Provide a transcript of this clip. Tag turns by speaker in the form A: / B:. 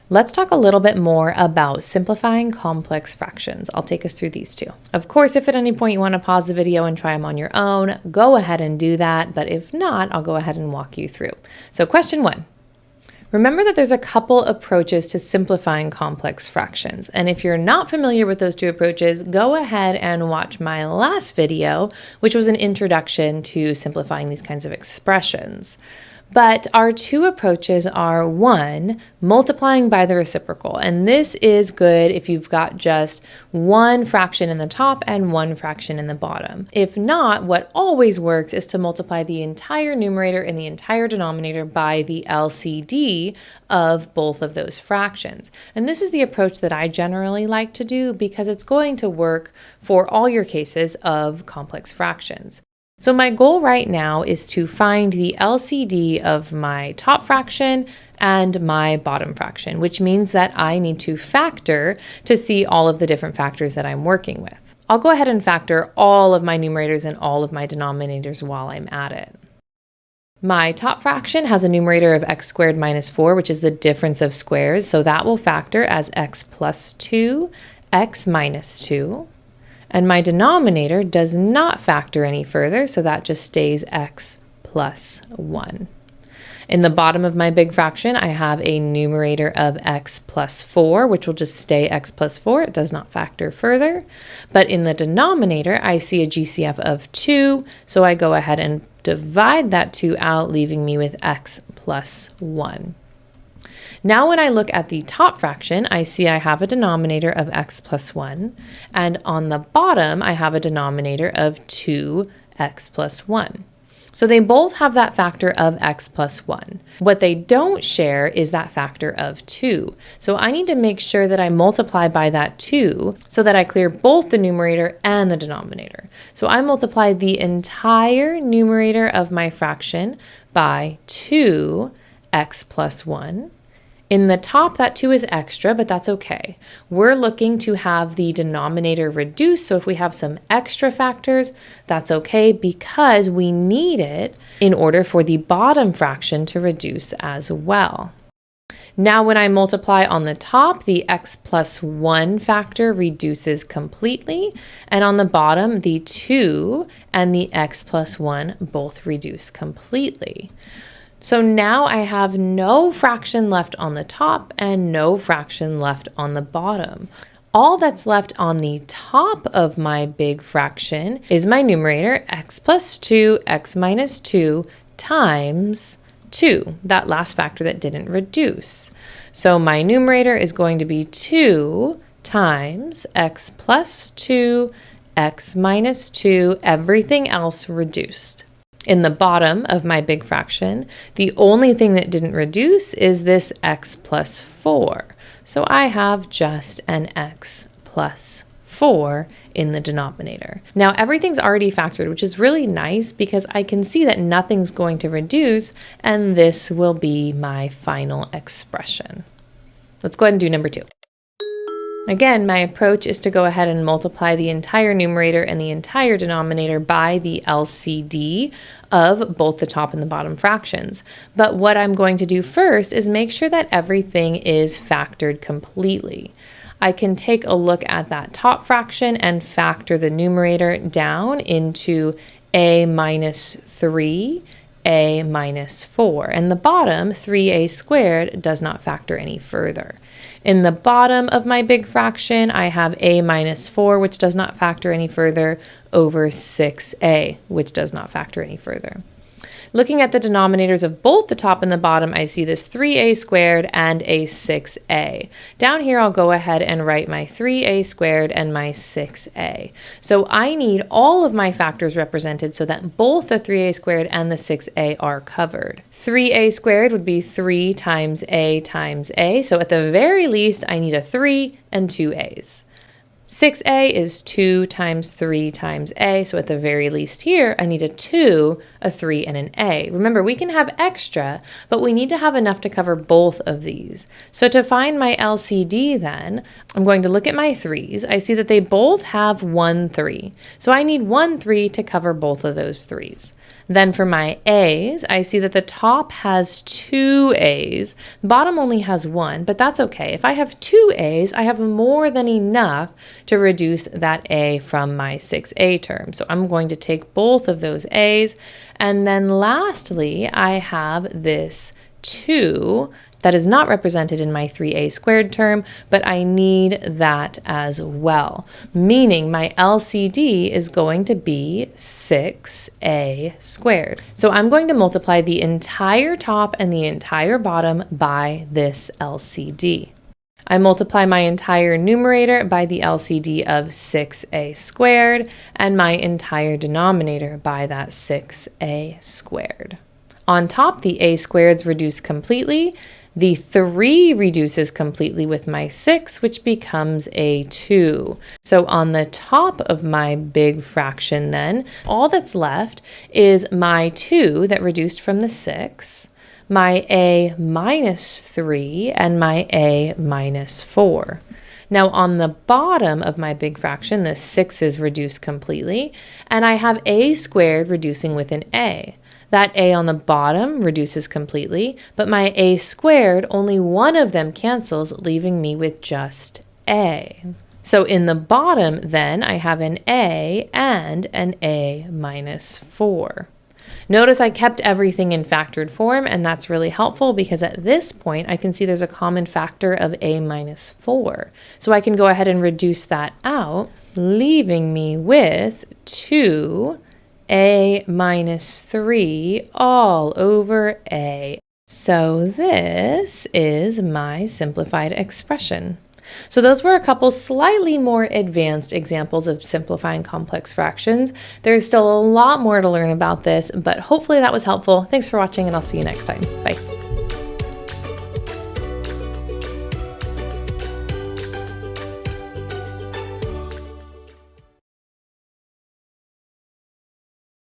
A: Let's talk a little bit more about simplifying complex fractions. I'll take us through these two. Of course, if at any point you want to pause the video and try them on your own, go ahead and do that. But if not, I'll go ahead and walk you through. So question 1. Remember that there's a couple approaches to simplifying complex fractions. And if you're not familiar with those two approaches, go ahead and watch my last video, which was an introduction to simplifying these kinds of expressions. But our two approaches are 1, multiplying by the reciprocal. And this is good if you've got just one fraction in the top and one fraction in the bottom. If not, what always works is to multiply the entire numerator and the entire denominator by the LCD of both of those fractions. And this is the approach that I generally like to do because it's going to work for all your cases of complex fractions. So my goal right now is to find the LCD of my top fraction and my bottom fraction, which means that I need to factor to see all of the different factors that I'm working with. I'll go ahead and factor all of my numerators and all of my denominators while I'm at it. My top fraction has a numerator of x squared minus 4, which is the difference of squares, so that will factor as x plus 2, x minus 2. And my denominator does not factor any further, so that just stays x plus 1. In the bottom of my big fraction, I have a numerator of x plus 4, which will just stay x plus 4. It does not factor further. But in the denominator, I see a GCF of 2, so I go ahead and divide that 2 out, leaving me with x plus 1. Now when I look at the top fraction, I see I have a denominator of x plus 1, and on the bottom I have a denominator of 2x plus 1. So they both have that factor of x plus 1. What they don't share is that factor of 2. So I need to make sure that I multiply by that 2 so that I clear both the numerator and the denominator. So I multiply the entire numerator of my fraction by 2x plus 1. In the top, that 2 is extra, but that's okay. We're looking to have the denominator reduced, so if we have some extra factors, that's okay because we need it in order for the bottom fraction to reduce as well. Now when I multiply on the top, the x plus 1 factor reduces completely, and on the bottom, the 2 and the x plus 1 both reduce completely. So now I have no fraction left on the top and no fraction left on the bottom. All that's left on the top of my big fraction is my numerator, x plus 2, x minus 2 times 2, that last factor that didn't reduce. So my numerator is going to be 2 times x plus 2, x minus 2, everything else reduced. In the bottom of my big fraction, the only thing that didn't reduce is this x plus 4. So I have just an x plus 4 in the denominator. Now everything's already factored, which is really nice because I can see that nothing's going to reduce, and this will be my final expression. Let's go ahead and do number 2. Again, my approach is to go ahead and multiply the entire numerator and the entire denominator by the LCD of both the top and the bottom fractions. But what I'm going to do first is make sure that everything is factored completely. I can take a look at that top fraction and factor the numerator down into a minus 3, a minus 4. And the bottom, 3a squared, does not factor any further. In the bottom of my big fraction, I have a minus 4, which does not factor any further, over 6a, which does not factor any further. Looking at the denominators of both the top and the bottom, I see this 3a squared and a 6a. Down here, I'll go ahead and write my 3a squared and my 6a. So I need all of my factors represented so that both the 3a squared and the 6a are covered. 3a squared would be 3 times a times a. So at the very least, I need a 3 and 2 a's. 6a is 2 times 3 times a, so at the very least here, I need a 2, a 3, and an a. Remember, we can have extra, but we need to have enough to cover both of these. So to find my LCD then, I'm going to look at my 3's. I see that they both have 1 3. So I need 1 3 to cover both of those 3's. Then for my a's, I see that the top has 2 a's, the bottom only has 1, but that's okay. If I have 2 a's, I have more than enough to reduce that a from my 6a term. So I'm going to take both of those a's. And then lastly, I have this 2 that is not represented in my 3a squared term, but I need that as well, meaning my LCD is going to be 6a squared. So I'm going to multiply the entire top and the entire bottom by this LCD. I multiply my entire numerator by the LCD of 6a squared and my entire denominator by that 6a squared. On top, the a squareds reduce completely. The 3 reduces completely with my 6, which becomes a 2. So on the top of my big fraction then, all that's left is my 2 that reduced from the 6, my a minus 3, and my a minus 4. Now on the bottom of my big fraction, the 6 is reduced completely, and I have a squared reducing with an a. That a on the bottom reduces completely, but my a squared, only one of them cancels, leaving me with just a. So in the bottom, then, I have an a and an a minus 4. Notice I kept everything in factored form, and that's really helpful because at this point, I can see there's a common factor of a minus 4. So I can go ahead and reduce that out, leaving me with 2 a minus 3 all over a. So this is my simplified expression. So those were a couple slightly more advanced examples of simplifying complex fractions. There's still a lot more to learn about this, but hopefully that was helpful. Thanks for watching, and I'll see you next time. Bye.